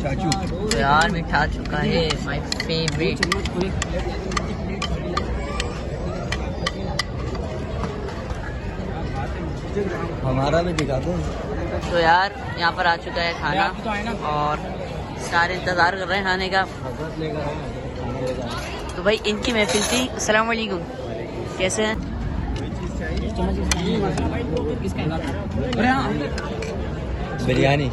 चाचू तो यार मीठा आ चुका है, माय फेवरेट। हमारा भी दिखा दो। तो यार यहाँ पर आ चुका है खाना और सारे इंतज़ार कर रहे हैं खाने का। तो भाई इनकी महफिल थी। अस्सलाम वालेकुम, कैसे हैं? बिरयानी।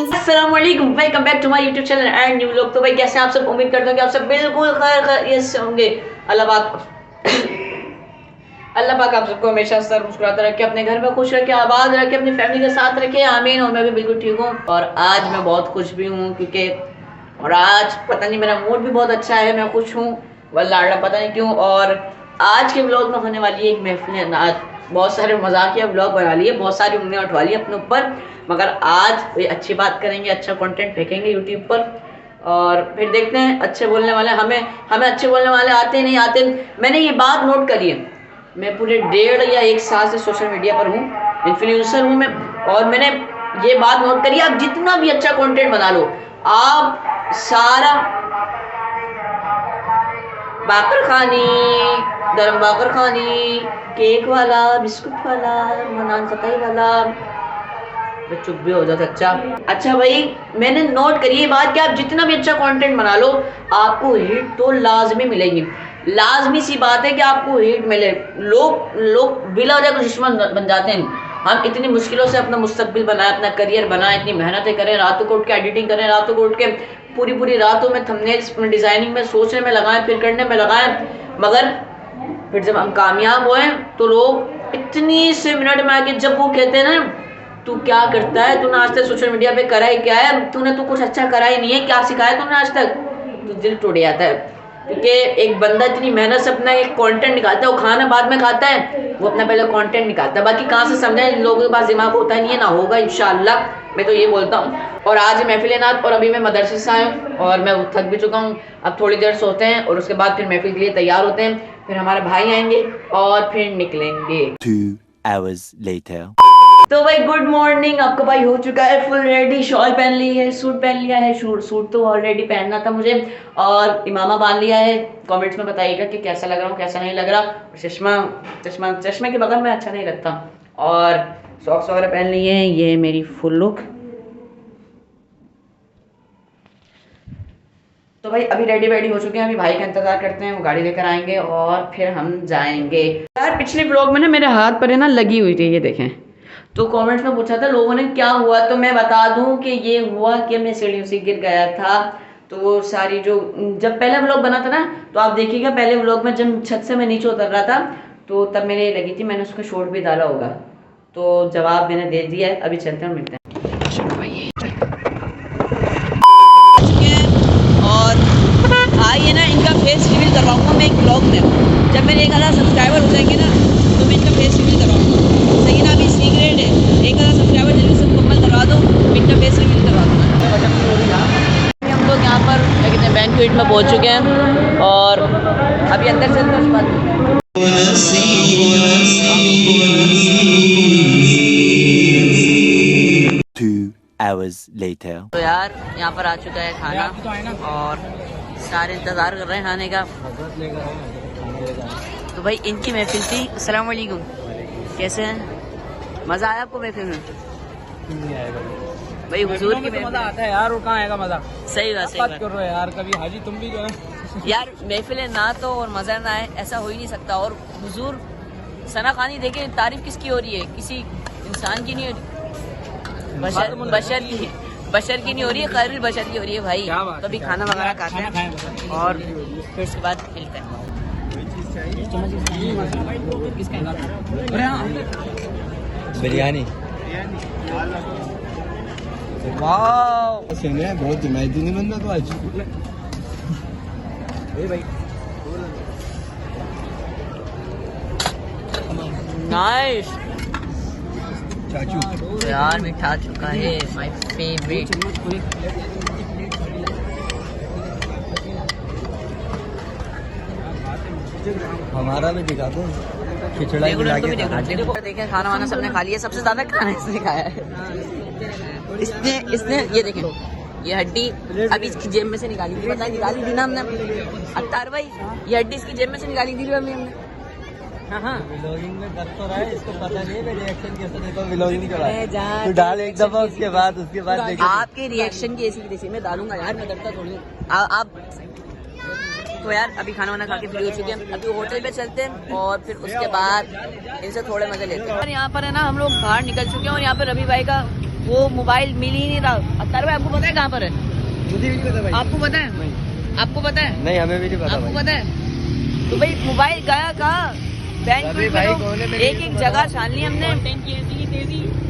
अस्सलाम वालेकुम, welcome back to my YouTube channel and new vlog. तो भाई कैसे हैं आप सब? उम्मीद करता हूँ कि आप सब बिल्कुल खैरियत से होंगे। अल्लाह पाक आप सबको हमेशा सर मुस्कुराता रखे, अपने घर में खुश रखे, आबाद रखे, अपनी फैमिली के साथ रखे, आमीन। और मैं भी बिल्कुल ठीक हूँ और आज मैं बहुत खुश भी हूँ क्योंकि और आज पता नहीं मेरा मूड भी बहुत अच्छा है, मैं खुश हूँ वल्लाह पता नहीं क्यों। और आज के व्लॉग में होने वाली है एक महफिल। आज बहुत सारे मजाकिया व्लॉग बना लिए, बहुत सारी उम्मीदें उठवा ली अपने ऊपर, मगर आज कोई अच्छी बात करेंगे, अच्छा कंटेंट फेंकेंगे यूट्यूब पर और फिर देखते हैं। अच्छे बोलने वाले हमें अच्छे बोलने वाले आते नहीं आते। मैंने ये बात नोट करी है, मैं पूरे 1.5 या 1 साल से सोशल मीडिया पर हूँ, इन्फ्लुएंसर हूँ मैं, और मैंने ये बात नोट करी, आप जितना भी अच्छा कंटेंट बना लो, आप सारा बाकर खानी, गरम बाकर खानी, केक वाला, बिस्कुट वाला, मनान फताई वाला, चुप भी हो जाता। अच्छा भाई, मैंने नोट करी ये बात कि आप जितना भी अच्छा कंटेंट बना लो, आपको हिट तो लाजमी मिलेगी। लाजमी सी बात है कि आपको हिट मिले। लोग बिला वजह दुश्मन बन जाते हैं। हम इतनी मुश्किलों से अपना मुस्तकबिल बनाए, अपना करियर बनाए, इतनी मेहनतें करें, रातों को उठ के एडिटिंग करें, रातों को उठ के पूरी रातों में थंबनेल्स डिजाइनिंग में सोचने में लगाएं, फिर करने में लगाएं, मगर फिर जब हम कामयाब हुए तो लोग इतनी से मिनट में आके जब वो कहते हैं ना, तू क्या करता है, तूने आज तक सोशल मीडिया पे करा है क्या है, तूने तो कुछ अच्छा करा ही नहीं है, क्या सिखाया तूने आज तक, तो दिल टूट जाता है। क्योंकि एक बंदा इतनी मेहनत से अपना एक कंटेंट निकालता है, वो खाना बाद में खाता है, वो अपना पहले कंटेंट निकालता है, बाकी कहाँ से समझे, लोगों के पास दिमाग होता नहीं है, ना होगा इंशाल्लाह, मैं तो ये बोलता हूँ। और आज महफिल नात और अभी मैं मदरसे से आया हूँ और मैं थक भी चुका हूँ। अब थोड़ी देर सोते हैं और उसके बाद फिर महफिल के लिए तैयार होते हैं, फिर हमारे भाई आएंगे और फिर निकलेंगे। 2 hours later. तो भाई गुड मॉर्निंग, आपका भाई हो चुका है फुल रेडी, शॉल पहन ली है, सूट पहन लिया है, सूट तो ऑलरेडी पहनना था मुझे, और इमामा बांध लिया है। कमेंट्स में बताइएगा कि कैसा लग रहा हूँ, कैसा नहीं लग रहा। चश्मे के बगल में अच्छा नहीं लगता। और सॉक्स वगैरह पहन लिए हैं, ये मेरी फुल लुक। तो भाई अभी रेडी हो चुके हैं, अभी भाई का इंतजार करते हैं, वो गाड़ी लेकर आएंगे और फिर हम जाएंगे। यार पिछले ब्लॉग में ना मेरे हाथ पर है ना लगी हुई थी, ये देखें। तो कमेंट्स में पूछा था लोगों ने क्या हुआ, तो मैं बता दूं कि ये हुआ कि मैं सीढ़ियों से गिर गया था। तो वो सारी जो जब पहला व्लॉग बना था ना, तो आप देखिएगा पहले व्लॉग में जब छत से मैं नीचे उतर रहा था, तो तब मेरे लगी थी, मैंने उसका शॉर्ट भी डाला होगा। तो जवाब मैंने दे दिया है, अभी चलते हैं मिलते हैं। और भाई है ना, इनका फेस रिवील करवाऊंगा मैं एक ब्लॉग में। जब मेरे 1000 सब्सक्राइबर हो जाएंगे ना, तो मैं इनका फेस रिवील करवाऊंगा। सही ना, अभी सीक्रेट है, 1000 सब्सक्राइबर जल्दी से मुकम्मल करवा दो, इनका फेस रिवील करवा दूंगा। हम लोग यहाँ पर क्या कहते हैं, बैंक्वेट में पहुँच चुके हैं और अभी अंदर से तो बात 2 hours later. तो यार यहाँ पर आ चुका है खाना और सारे इंतज़ार कर रहे हैं खाने का। तो भाई इनकी महफिल थी। अस्सलाम वालेकुम, कैसे हैं? मज़ा आया आपको महफिल में? भाई हुजूर की तो मजा आता है यार, और कहाँ आएगा मजा। सही बात कर रहे हो यार, कभी हाजी तुम भी जो है यार महफिल ना तो और मज़ा ना आए, ऐसा हो ही नहीं सकता। और हुजूर सना खानी देखे, तारीफ किसकी हो रही है? किसी इंसान की नहीं हो रही, बशर की नहीं हो रही है, खैरुल बशर की हो रही है भाई। तो अभी खाना वगैरह खाते हैं और फिर उसके बाद मिलते हैं। बिरयानी। वाह सुने बहुत हिमायती नहीं बंदा तो आज भाई। नाइस चाचू तो यार मीठा आ चुका है, माय फेवरेट। हमारा भी दिखा दो। खिचड़ा मिला के खाना। देखें खाना वाना सबने खा लिया, सबसे ज्यादा खाना इसने खाया है। इसने ये देखें, ये हड्डी अभी इसकी जेब में से निकाली थी, पता निकाली थी ना हमने अख्तार भाई, ये हड्डी इसकी जेब में से निकाली थी हमने। हाँ व्लॉगिंग में कर तो रहा है, इसको पता नहीं है रिएक्शन कैसे देता हूँ व्लॉगिंग के बाद। तू डाल एक दफा, उसके बाद देख आपके रिएक्शन की ऐसी की तैसी मैं डालूंगा यार, मैं डरता थोड़ी। आप तो यार अभी खाना वाना खा के फ्री हो चुके हैं, अभी होटल पे चलते हैं और फिर उसके बाद इनसे थोड़े मजे लेते हैं। और यहाँ पर है ना हम लोग बाहर निकल चुके हैं और यहाँ पर रवि भाई का वो मोबाइल मिल ही नहीं रहा। अख्तार भाई आपको पता है कहाँ पर है? मुझे भी नहीं पता भाई। आपको पता है? आपको पता है? नहीं, हमें भी नहीं पता। आपको पता है? तो भाई मोबाइल गया कहाँ? एक एक जगह छान ली हमने,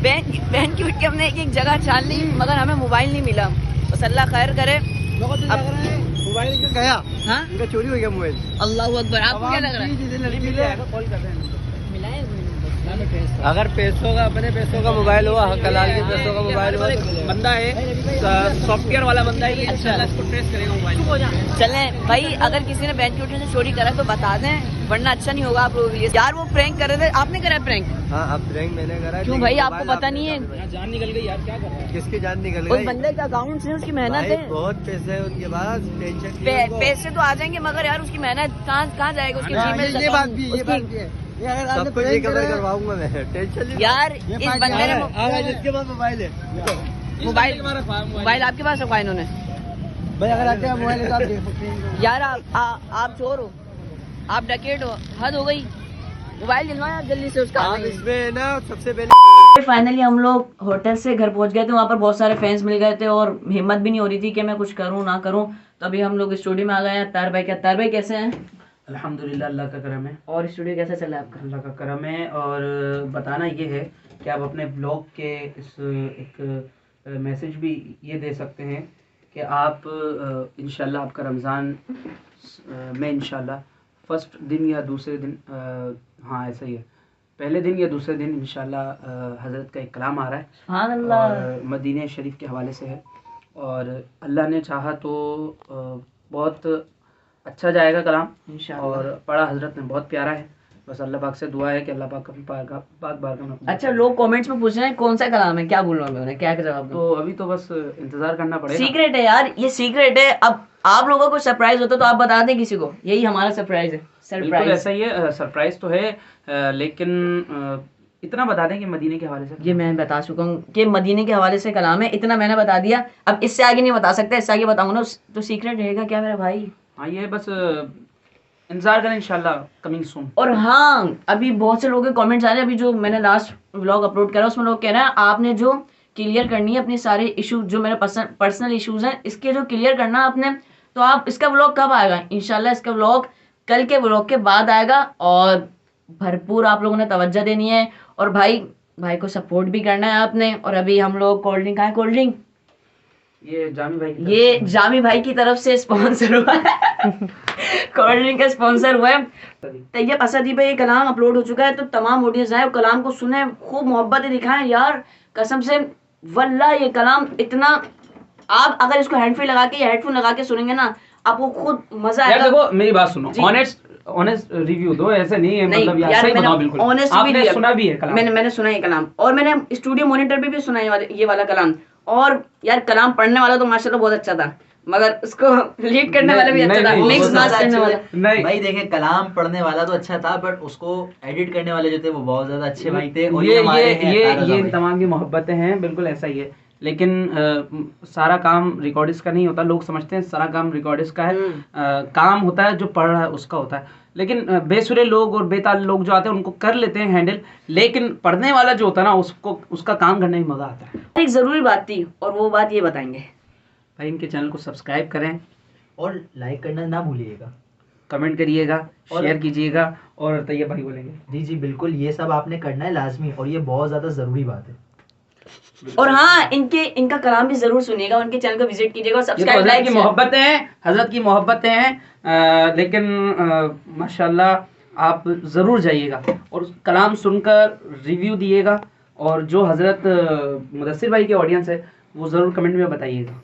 बैंक की उठ के हमने एक एक जगह छान ली, मगर हमें मोबाइल नहीं मिला। बस अल्लाह खैर करे। मोबाइल क्यों गया? हाँ इनका चोरी हो गया मोबाइल। अल्लाह अकबर। आपको क्या लग रहा है? अगर पैसों का, अपने पैसों का मोबाइल हुआ, कलाल के पैसों का मोबाइल हुआ, बंदा है सॉफ्टवेयर वाला बंदा है, इंशाल्लाह इसको ट्रेस करेगा मोबाइल। चले भाई, अगर किसी ने बैंक की उठने से चोरी करा तो बता दें, वरना अच्छा नहीं होगा आप लोगों के लिए। यार वो प्रैंक कर रहे थे, आपने करा प्रैंक? हाँ, अब प्रैंक मैंने करा। क्यों भाई, आपको पता नहीं है? जान निकल गई यार, क्या कर रहा है? किसकी जान निकल उस गई? बंदे के अकाउंट से उसकी मेहनत है, बहुत पैसे है उनके पास, टेंशन पैसे तो आ जाएंगे, मगर यार उसकी मेहनत कहाँ जाएगा? उसकी जीमेल ये बात भी है। सबको ये कवर करवाऊंगा मैं, टेंशन नहीं। यार इस बंदे ने जिसके पास मोबाइल है, मोबाइल आपके पास रखा इन्होंने भाई अगर आपके पास मोबाइल है तो आप देख सकते हैं। यार आप चोर हो, आप डकैत हो, हद हो गई। मोबाइल दिलवाया जल्दी से उसका। आप इसमें ना सबसे पहले फाइनली हम लोग होटल से घर पहुंच गए थे, वहाँ पर बहुत सारे फैंस मिल गए थे और हिम्मत भी नहीं हो रही थी कि मैं कुछ करूँ ना करूँ। तो अभी हम लोग स्टूडियो में आ गए हैं। अख्तार भाई कैसे हैं? अल्हम्दुलिल्लाह, अल्लाह का करम है। और स्टूडियो कैसा चल रहा है आपका? अल्लाह का करम है। और बताना ये है कि आप अपने ब्लॉग के इस एक मैसेज भी ये दे सकते हैं कि आप इंशाल्लाह आपका रमज़ान में इंशाल्लाह फर्स्ट दिन या दूसरे दिन, हाँ ऐसा ही है, पहले दिन या दूसरे दिन इंशाल्लाह हज़रत का एक कलाम आ रहा है। हाँ अल्लाह। और मदीने शरीफ के हवाले से है और अल्लाह ने चाहा तो बहुत अच्छा जाएगा कलाम इंशाल्लाह। और पढ़ा हजरत ने बहुत प्यारा है। बस अल्लाह पाक से दुआ है कि अल्लाह पाक पाक बारगाह में। अच्छा, लोग कमेंट्स में पूछ रहे हैं कौन सा कलाम है, क्या बोल रहा हूँ मैं उन्हें, क्या जवाब दूं? तो अभी तो बस इंतजार करना पड़ेगा। सीक्रेट है यार, ये सीक्रेट है। अब आप लोगों को सरप्राइज होता तो आप बता दें किसी को, यही हमारा सरप्राइज है। बिल्कुल सरप्राइज ऐसा ही है, सरप्राइज तो है, लेकिन इतना बता दें कि मदीने के हवाले से ये मैं बता चुका हूँ कि मदीने के हवाले से कलाम है, इतना मैंने बता दिया। अब इससे आगे नहीं बता सकते, इससे आगे बताऊंगा ना तो सीक्रेट रहेगा क्या मेरा भाई? हाँ ये बस इंतजार करें इंशाल्लाह, कमिंग सून। और हाँ, अभी बहुत से लोगों के कमेंट्स आ रहे हैं। अभी जो मैंने लास्ट व्लॉग अपलोड करा उसमें लोग कह रहे हैं आपने जो क्लियर करनी है अपने सारे इशू, जो मेरे पर्सनल इश्यूज हैं, इसके जो क्लियर करना है आपने, तो आप इसका व्लॉग कब आएगा? इंशाल्लाह इसका व्लॉग कल के व्लॉग के बाद आएगा और भरपूर आप लोगों ने तवज्जो देनी है और भाई को सपोर्ट भी करना है आपने। और अभी हम लोग कोल्ड ड्रिंक खाए, कोल्ड ड्रिंक ये जामी भाई की तरफ से स्पॉन्सर हुआ है कोल्ड ड्रिंक का स्पॉन्सर हुआ है। तैयब असदी भाई कलाम अपलोड हो चुका है, तो तमाम ऑडियंस आए कलाम को सुने, खूब मोहब्बतें दिखाएं यार, कसम से वल्लाह ये कलाम इतना, आप अगर इसको हैंडफ्री लगा के या हेडफोन लगा के सुनेंगे ना, आपको खुद मजा आएगा। देखो मेरी बात सुनो, ऑनेस्ट रिव्यू दो, ऐसे नहीं है, मतलब यार सही बताओ बिल्कुल। आपने सुना भी है कलाम? मैंने सुना है कलाम और मैंने स्टूडियो मॉनिटर पे भी सुना है ये वाला कलाम। और यार कलाम पढ़ने वाला तो माशाल्लाह बहुत अच्छा था, मगर उसको लीड करने वाला भी अच्छा था, मिक्स मास करने वाला। नहीं भाई देखे, कलाम पढ़ने वाला तो अच्छा था, बट उसको एडिट करने वाले जो थे वो बहुत ज्यादा अच्छे भाई थे। और ये तमाम की मोहब्बतें हैं, बिल्कुल ऐसा ही है। लेकिन सारा काम रिकॉर्डिस्ट का नहीं होता, लोग समझते हैं सारा काम रिकॉर्डिस्ट का है। काम होता है जो पढ़ रहा है उसका होता है, लेकिन बेसुरे लोग और बेताल लोग जो आते हैं उनको कर लेते हैं हैंडल, लेकिन पढ़ने वाला जो होता है ना उसका काम करने में मजा आता है। एक जरूरी बात थी और वो बात ये बताएंगे भाई, इनके चैनल को सब्सक्राइब करें और लाइक करना ना भूलिएगा, कमेंट करिएगा, शेयर कीजिएगा और तैयब भाई बोलेंगे। जी बिल्कुल, ये सब आपने करना है लाजमी, और ये बहुत ज्यादा जरूरी बात है। और हाँ, इनका कलाम भी जरूर सुनिएगा, उनके चैनल को विजिट कीजिएगा और सब्सक्राइब लाइक की मोहब्बतें हैं, हजरत की मोहब्बतें हैं, लेकिन माशाल्लाह आप जरूर जाइएगा और कलाम सुनकर रिव्यू दिएगा। और जो हजरत मुदस्सिर भाई के ऑडियंस है वो जरूर कमेंट में बताइएगा।